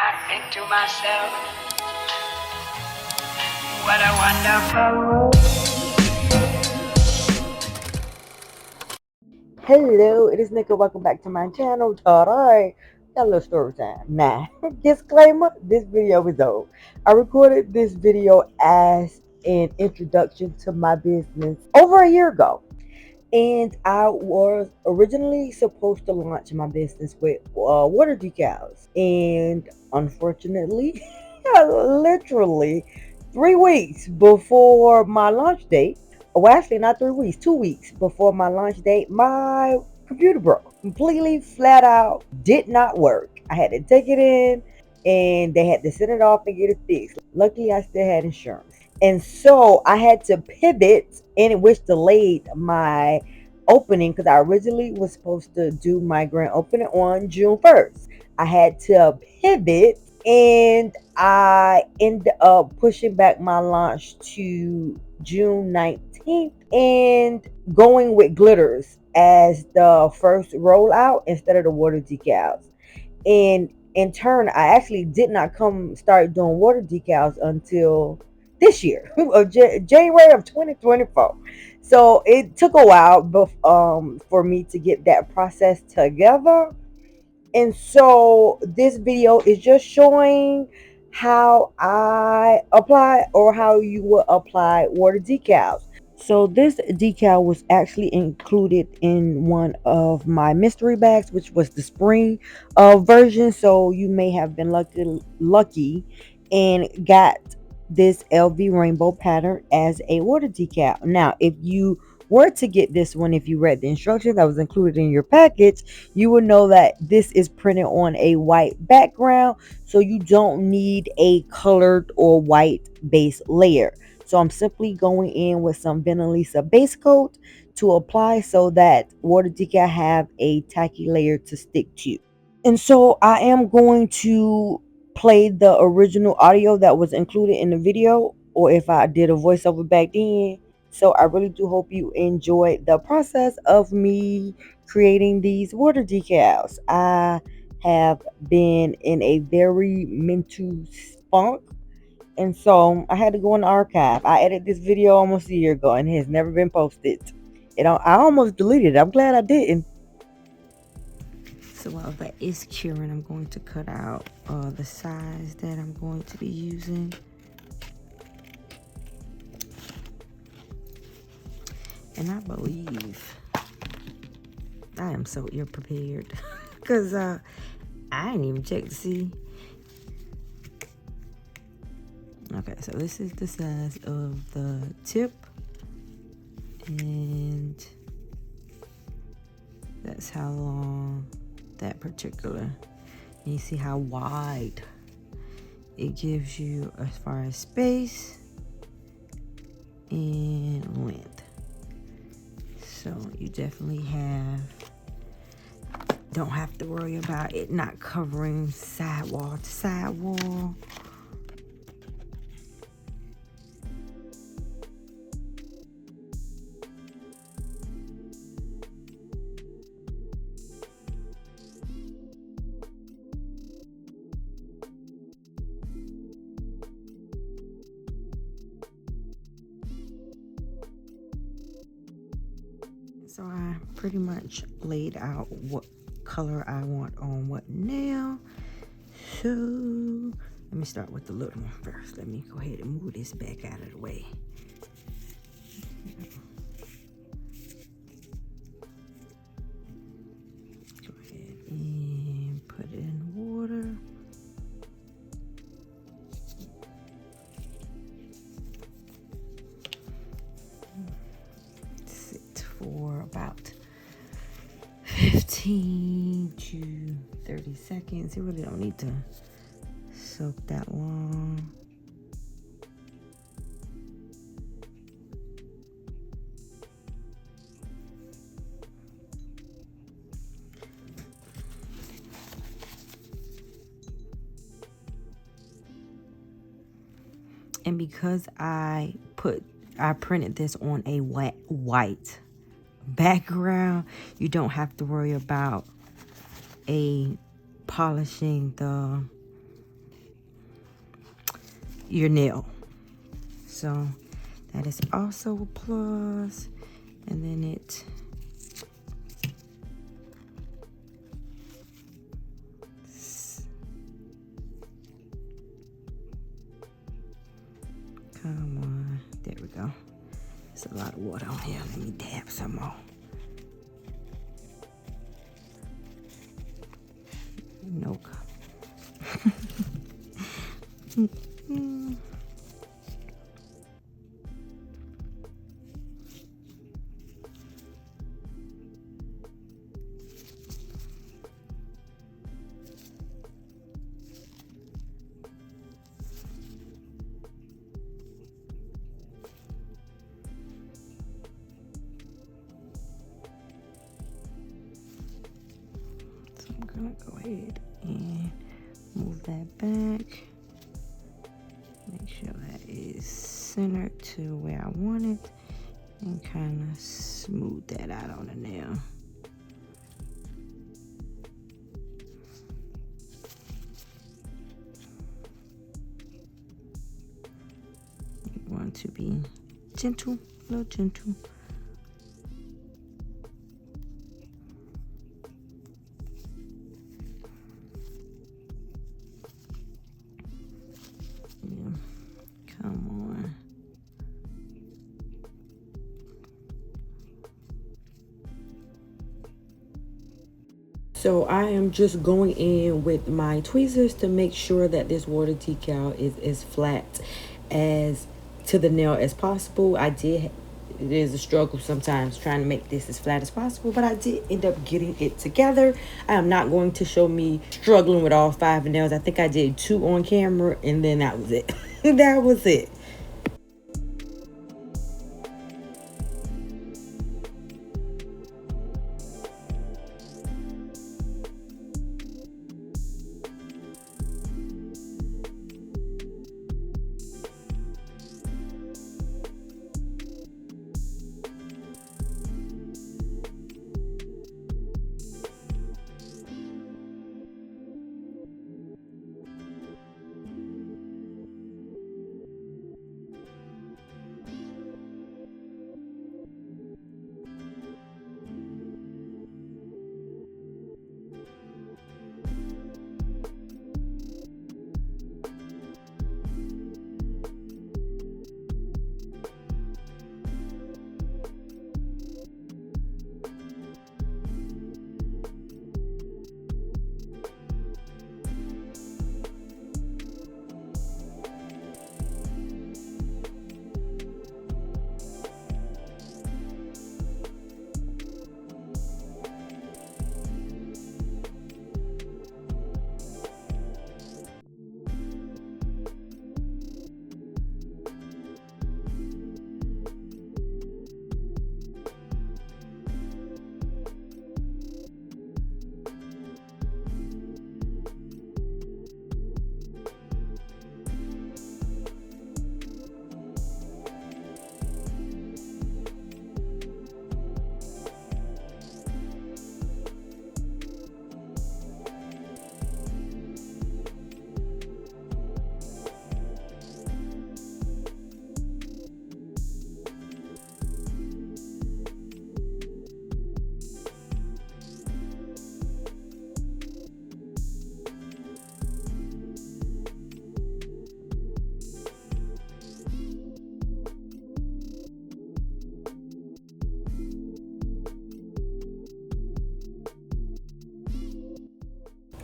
I think to myself, what a wonderful world. Hello, it is Nikkie. Welcome back to my channel. Alright, got a little story time. Now, disclaimer, this video is old. I recorded this video as an introduction to my business over a year ago. And I was originally supposed to launch my business with water decals. And unfortunately, literally 3 weeks before my launch date, well, actually, not 3 weeks, 2 weeks before my launch date, my computer broke. Completely flat out, did not work. I had to take it in and they had to send it off and get it fixed. Luckily, I still had insurance. And so I had to pivot, and which delayed my opening because I originally was supposed to do my grand opening on June 1st. I had to pivot and I ended up pushing back my launch to June 19th and going with glitters as the first rollout instead of the water decals. And in turn, I actually did not start doing water decals until this year, January of 2024. So it took a while for me to get that process together. And so this video is just showing how I apply, or how you will apply water decals. So this decal was actually included in one of my mystery bags, which was the spring version. So you may have been lucky and got this LV rainbow pattern as a water decal. Now, if you were to get this one, if you read the instructions that was included in your package, you will know that this is printed on a white background, so you don't need a colored or white base layer. So I'm simply going in with some VENALISA base coat to apply so that water decal have a tacky layer to stick to. And so I am going to play the original audio that was included in the video, or if I did a voiceover back then. So I really do hope you enjoyed the process of me creating these water decals. I have been in a very mental funk, and so I had to go in the archive. I edited this video almost a year ago and it has never been posted. I almost deleted it. I'm glad I didn't. So while that is curing, I'm going to cut out the size that I'm going to be using. And I believe I am so ill prepared because I didn't even check to see. Okay, so this is the size of the tip, and that's how long that particular, and you see how wide it gives you as far as space and length. So you definitely don't have to worry about it not covering sidewall to sidewall. So I pretty much laid out what color I want on what nail. So let me start with the little one first. Let me go ahead and move this back out of the way. Go ahead and put it in water. For about 15 to 30 seconds. You really don't need to soak that long. And because I printed this on a white background, you don't have to worry about polishing the your nail. So that is also a plus. And then it come on, there we go. There's a lot of water on here. Let me dab some more. Nope. So I'm gonna go ahead and move that back. Make sure that is centered to where I want it, and kind of smooth that out on the nail. You want to be gentle, a little gentle. Come on. So I am just going in with my tweezers to make sure that this water decal is as flat as to the nail as possible. It is a struggle sometimes trying to make this as flat as possible, but I did end up getting it together. I am not going to show me struggling with all 5 nails. I think I did 2 on camera, and then that was it. That was it.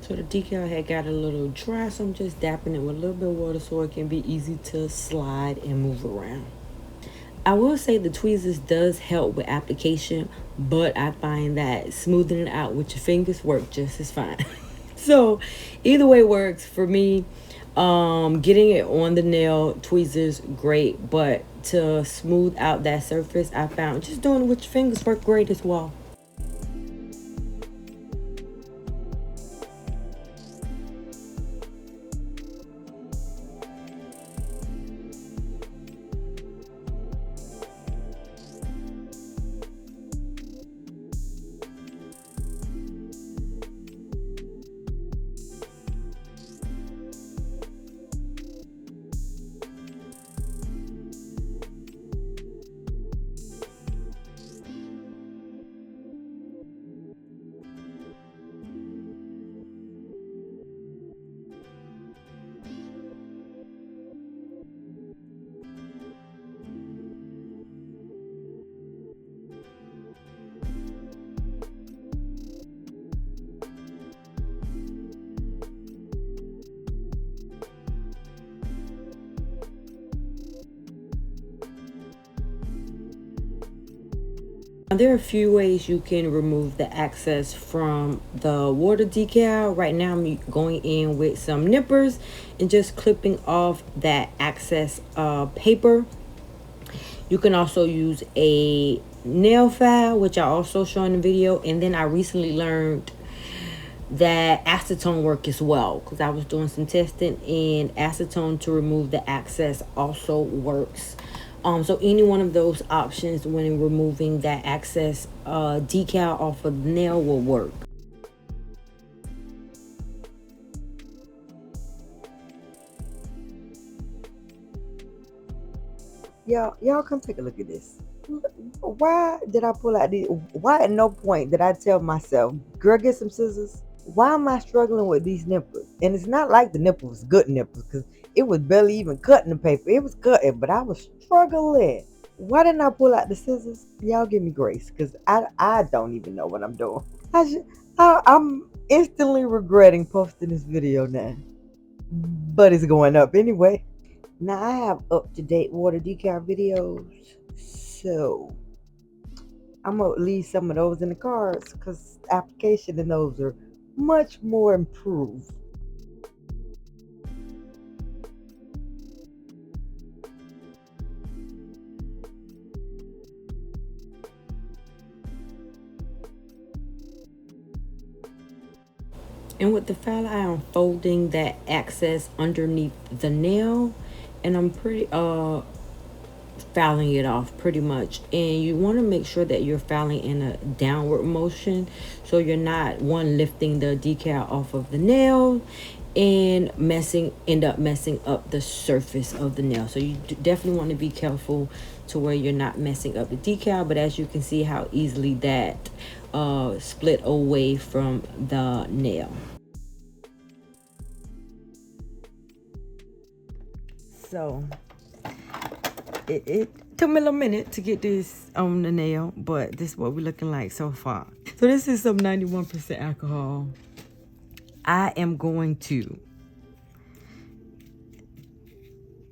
So the decal had got a little dry, so I'm just dapping it with a little bit of water so it can be easy to slide and move around. I will say the tweezers does help with application, but I find that smoothing it out with your fingers work just as fine. So either way works for me. Getting it on the nail, tweezers, great, but to smooth out that surface, I found just doing it with your fingers work great as well. Now, there are a few ways you can remove the excess from the water decal. Right now I'm going in with some nippers and just clipping off that excess paper. You can also use a nail file, which I also show in the video. And then I recently learned that acetone work as well, because I was doing some testing, and acetone to remove the excess also works. So any one of those options when removing that excess decal off of the nail will work. Y'all come take a look at this. Why did I pull out these? Why at no point did I tell myself, girl, get some scissors? Why am I struggling with these nipples? And it's not like the nipples was good nipples, because it was barely even cutting the paper. It was cutting, but I was struggling. Why didn't I pull out the scissors? Y'all give me grace, because I don't even know what I'm doing. I'm instantly regretting posting this video now. But it's going up anyway. Now I have up-to-date water decal videos, so I'm gonna leave some of those in the cards because application in those are much more improved. And with the file, I am folding that excess underneath the nail, and I'm pretty filing it off pretty much. And you want to make sure that you're filing in a downward motion, so you're not lifting the decal off of the nail and end up messing up the surface of the nail. So you definitely want to be careful to where you're not messing up the decal. But as you can see how easily that split away from the nail. So it took me a little minute to get this on the nail, but this is what we're looking like so far. So this is some 91% alcohol. I am going to,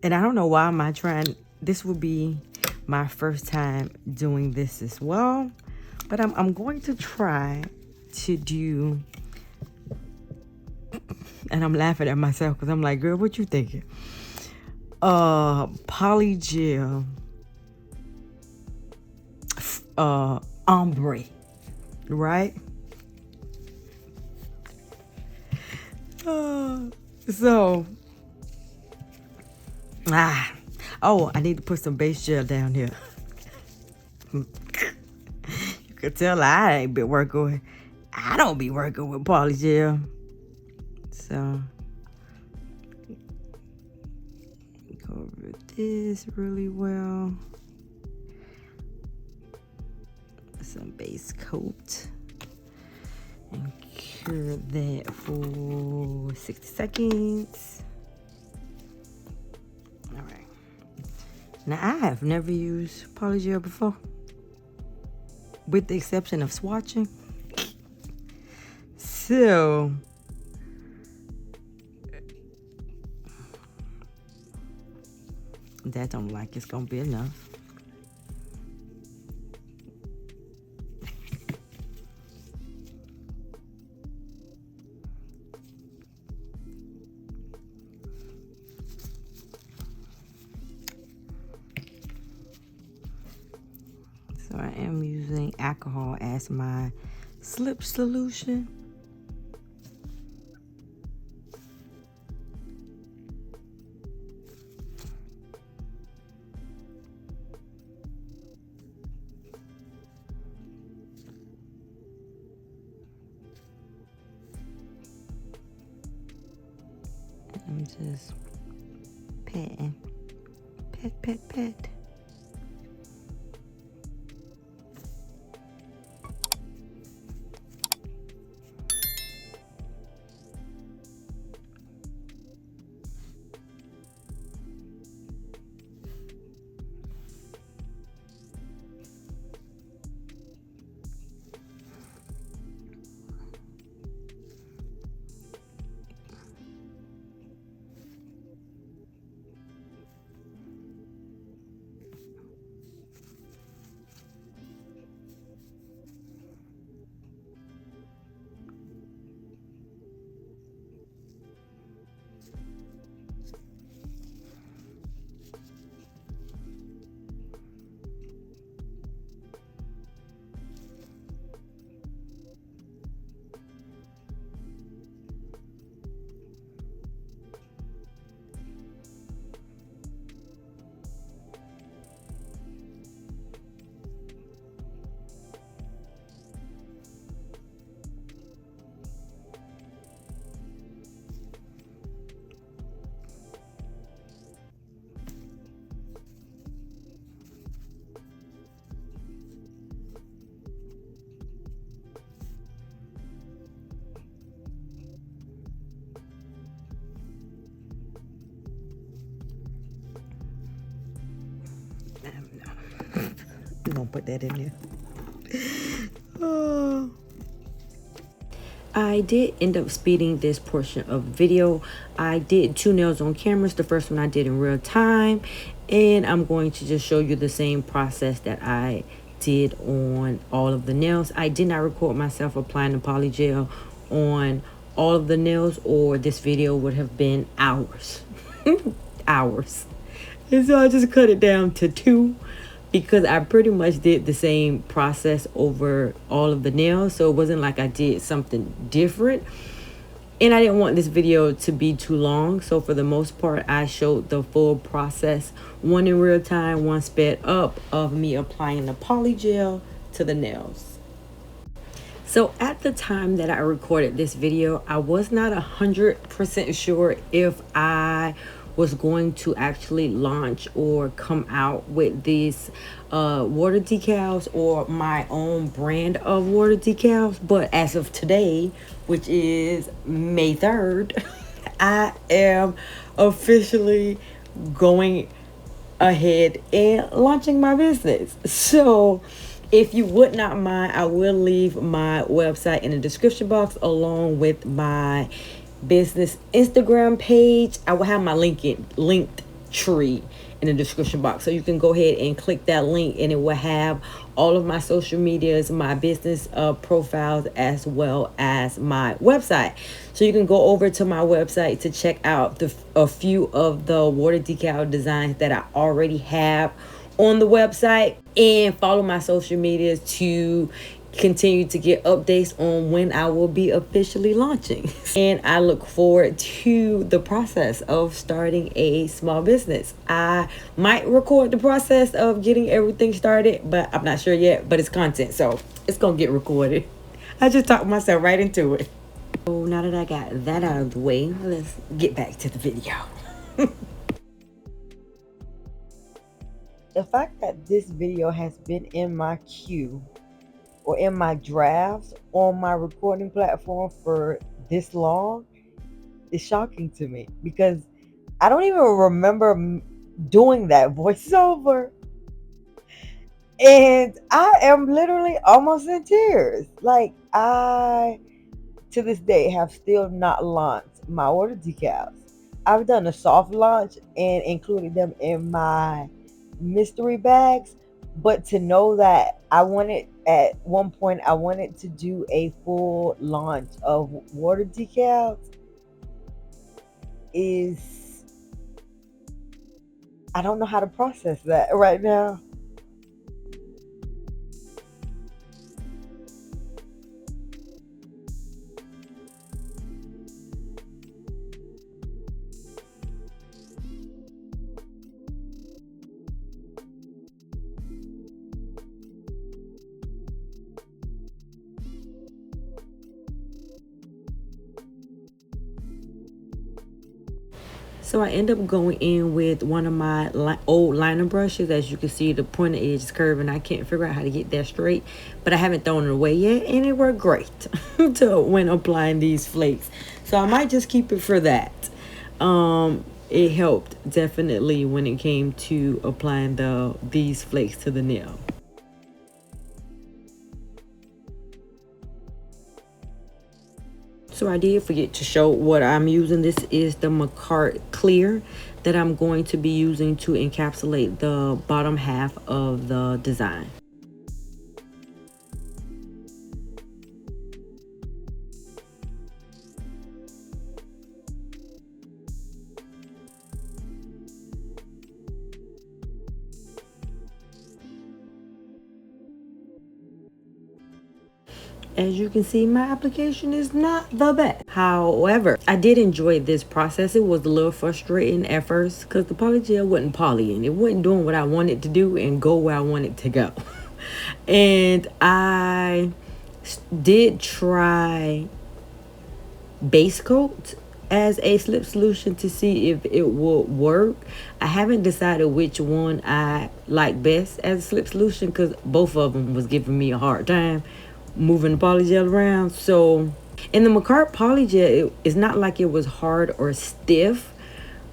and I don't know why am I trying, this will be my first time doing this as well, but I'm going to try to do, and I'm laughing at myself because I'm like, girl, what you thinking? Polygel ombre, right? So oh, I need to put some base gel down here. You could tell I ain't been working with, I don't be working with polygel. So go over this really well. Some base coat and cure that for 60 seconds. All right. Now I have never used polygel before, with the exception of swatching. So that don't like it's gonna be enough. So I am using alcohol as my slip solution. I'm just patting, pat, pat, pat. We're gonna put that in there. I did end up speeding this portion of video. I did 2 nails on cameras. The first one I did in real time, and I'm going to just show you the same process that I did on all of the nails. I did not record myself applying the polygel on all of the nails, or this video would have been hours. Hours. And so I just cut it down to 2 because I pretty much did the same process over all of the nails. So it wasn't like I did something different. And I didn't want this video to be too long. So for the most part, I showed the full process. One in real time, one sped up, of me applying the polygel to the nails. So at the time that I recorded this video, I was not 100% sure if I was going to actually launch or come out with these water decals or my own brand of water decals. But as of today, which is May 3rd, I am officially going ahead and launching my business. So if you would not mind, I will leave my website in the description box along with my business Instagram page. I will have my linked tree in the description box, so you can go ahead and click that link, and it will have all of my social medias, my business profiles, as well as my website. So you can go over to my website to check out a few of the water decal designs that I already have on the website, and follow my social medias to continue to get updates on when I will be officially launching. And I look forward to the process of starting a small business. I might record the process of getting everything started, but I'm not sure yet. But it's content, so it's gonna get recorded. I just talked myself right into it. So now that I got that out of the way, let's get back to the video. The fact that this video has been in my queue or in my drafts on my recording platform for this long is shocking to me, because I don't even remember doing that voiceover. And I am literally almost in tears. Like, I, to this day, have still not launched my water decals. I've done a soft launch and included them in my mystery bags, but to know that I wanted, at one point I wanted to do a full launch of water decals, is, I don't know how to process that right now. So I end up going in with one of my old liner brushes. As you can see, the pointer edge is curving. I can't figure out how to get that straight, but I haven't thrown it away yet, and it worked great to when applying these flakes. So I might just keep it for that. It helped definitely when it came to applying these flakes to the nail. So I did forget to show what I'm using. This is the Makartt clear that I'm going to be using to encapsulate the bottom half of the design. As you can see, my application is not the best. However, I did enjoy this process. It was a little frustrating at first because the polygel wasn't polying. It wasn't doing what I wanted to do and go where I wanted to go. And I did try base coat as a slip solution to see if it would work. I haven't decided which one I like best as a slip solution because both of them was giving me a hard time moving the polygel around. So in the Makartt polygel, it's not like it was hard or stiff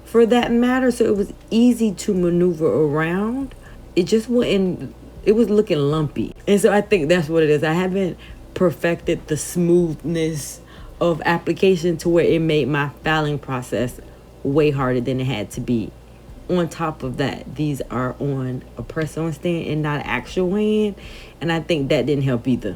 for that matter, so it was easy to maneuver around. It just wouldn't it was looking lumpy. And so I think that's what it is. I haven't perfected the smoothness of application to where it made my filing process way harder than it had to be. On top of that, these are on a press-on stand and not an actual hand, and I think that didn't help either.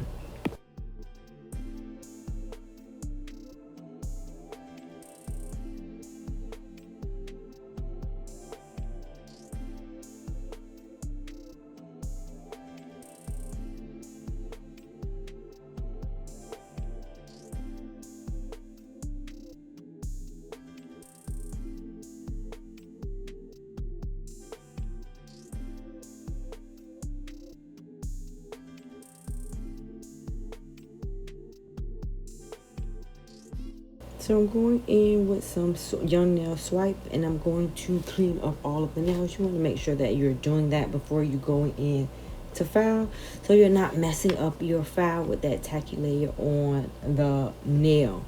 So I'm going in with some Young Nail Swipe, and I'm going to clean up all of the nails. You want to make sure that you're doing that before you go in to file, so you're not messing up your file with that tacky layer on the nail.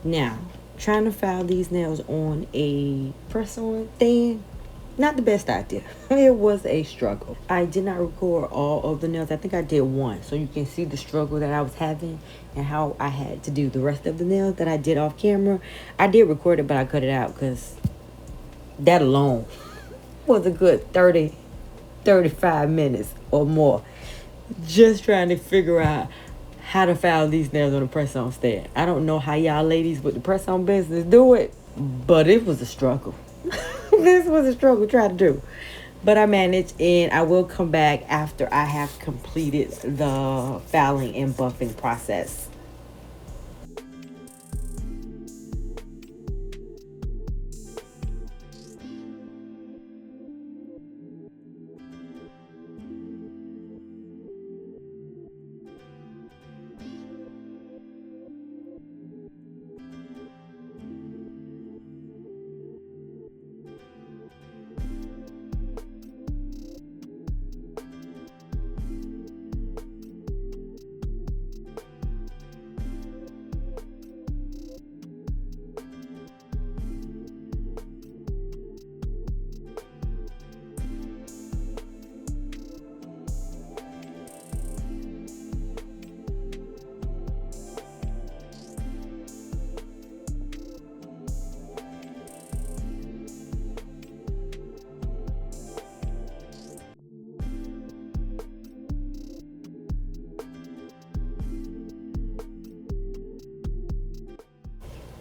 Now, trying to file these nails on a press-on stand, not the best idea. It was a struggle. I did not record all of the nails. I think I did one, so you can see the struggle that I was having and how I had to do the rest of the nails that I did off camera. I did record it, but I cut it out because that alone was a good 30, 35 minutes or more just trying to figure out how to file these nails on a press-on stand. I don't know how y'all ladies with the press-on business do it, but it was a struggle. This was a struggle trying to do, but I managed, and I will come back after I have completed the filing and buffing process.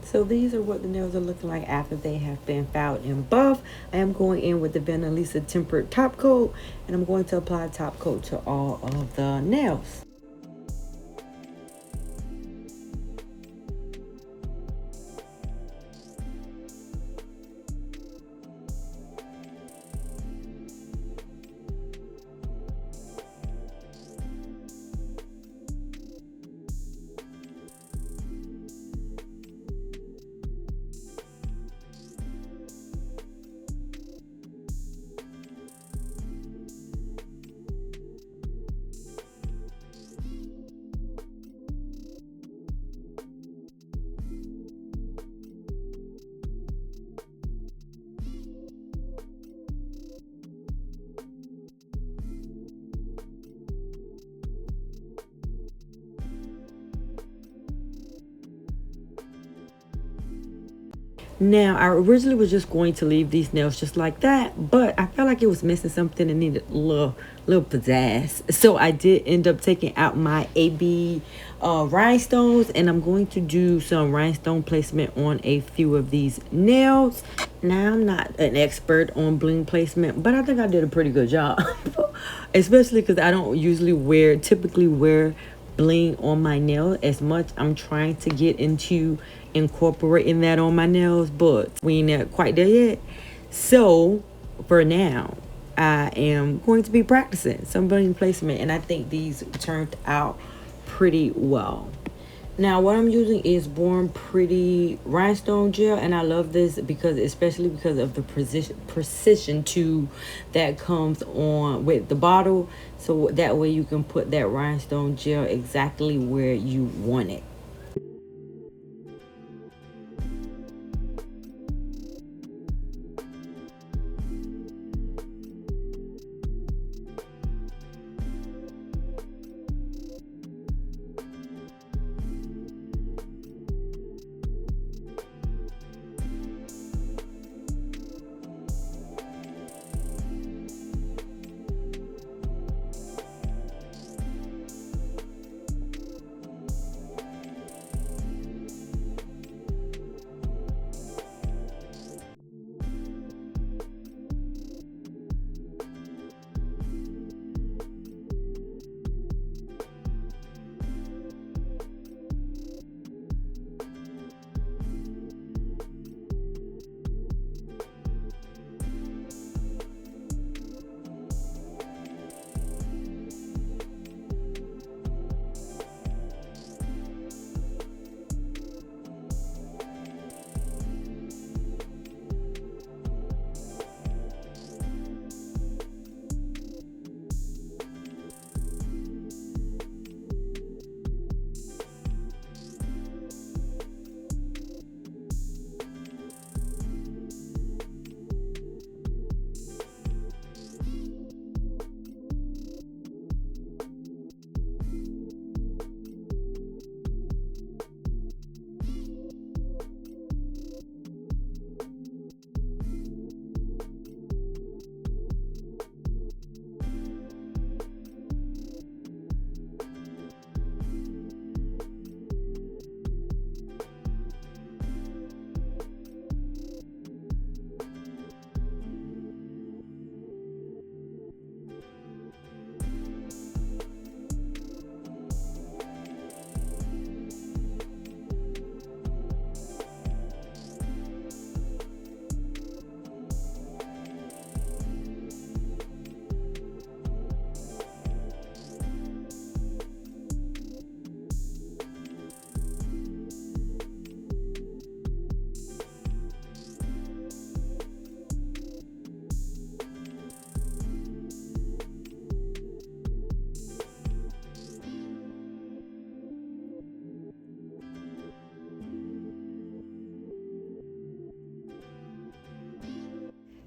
So these are what the nails are looking like after they have been filed and buffed. I am going in with the VENALISA tempered top coat, and I'm going to apply top coat to all of the nails. Now, I originally was just going to leave these nails just like that, but I felt like it was missing something and needed a little pizzazz. So I did end up taking out my AB rhinestones, and I'm going to do some rhinestone placement on a few of these nails. Now, I'm not an expert on bling placement, but I think I did a pretty good job. Especially because I don't usually typically wear bling on my nail as much. I'm trying to get into incorporating that on my nails, but we ain't quite there yet. So for now, I am going to be practicing some bling placement, and I think these turned out pretty well. Now, what I'm using is Born Pretty rhinestone gel, and I love this especially because of the precision too that comes on with the bottle. So that way you can put that rhinestone gel exactly where you want it.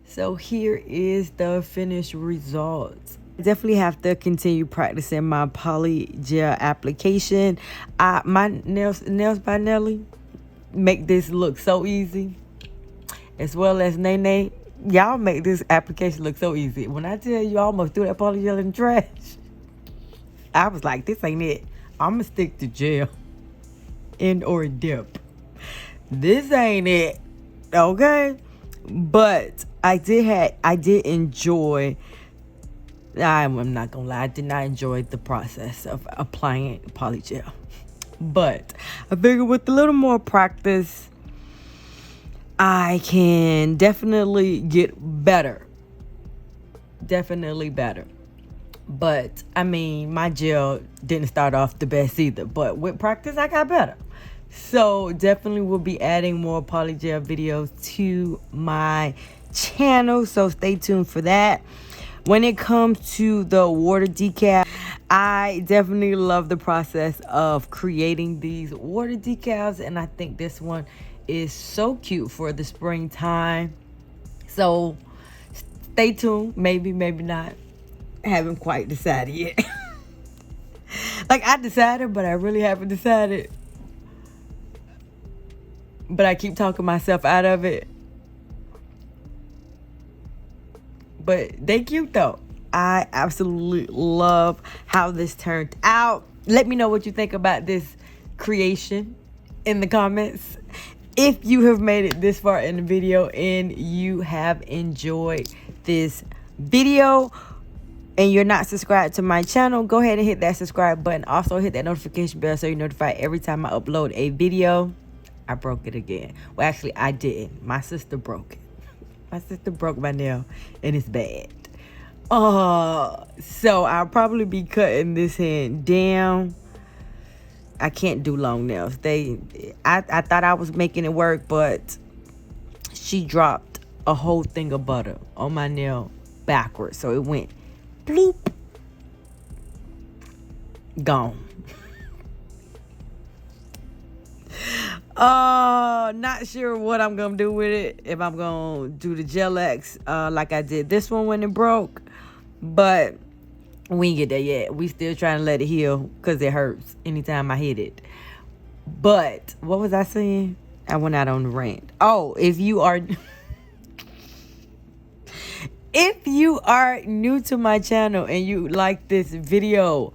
So here is the finished results. I definitely have to continue practicing my polygel application. My nails by Nelly make this look so easy, as well as Nene. Y'all make this application look so easy. When I tell you I almost threw that polygel in the trash, I was like, this ain't it. I'm gonna stick to gel and or dip. This ain't it, okay? But I did enjoy. I'm not gonna lie, I did not enjoy the process of applying polygel. But I figured with a little more practice, I can definitely get better. Definitely better. But I mean, my gel didn't start off the best either. But with practice, I got better. So definitely will be adding more polygel videos to my channel. So stay tuned for that. When it comes to the water decal, I definitely love the process of creating these water decals. And I think this one is so cute for the springtime. So stay tuned. Maybe, maybe not. I haven't quite decided yet. Like, I decided, but I really haven't decided. But I keep talking myself out of it. But they cute though. I absolutely love how this turned out. Let me know what you think about this creation in the comments. If you have made it this far in the video and you have enjoyed this video and you're not subscribed to my channel, go ahead and hit that subscribe button. Also hit that notification bell so you're notified every time I upload a video. I broke it again. Well, actually, I didn't. My sister broke it. My sister broke my nail, and it's bad. So I'll probably be cutting this hand down. I can't do long nails. I thought I was making it work, but she dropped a whole thing of butter on my nail backwards. So it went bloop. Gone. Not sure what I'm gonna do with it. If I'm gonna do the Gel X like I did this one when it broke, but we ain't get there yet. We still trying to let it heal because it hurts anytime I hit it. But what was I saying? I went out on the rant. Oh, if you are new to my channel and you like this video,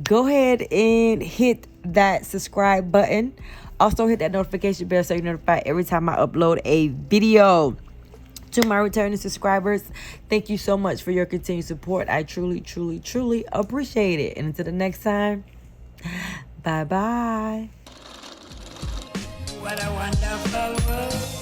go ahead and hit that subscribe button. Also hit that notification bell so you're notified every time I upload a video. To my returning subscribers, thank you so much for your continued support. I truly, truly, truly appreciate it. And until the next time, bye-bye. What a wonderful world.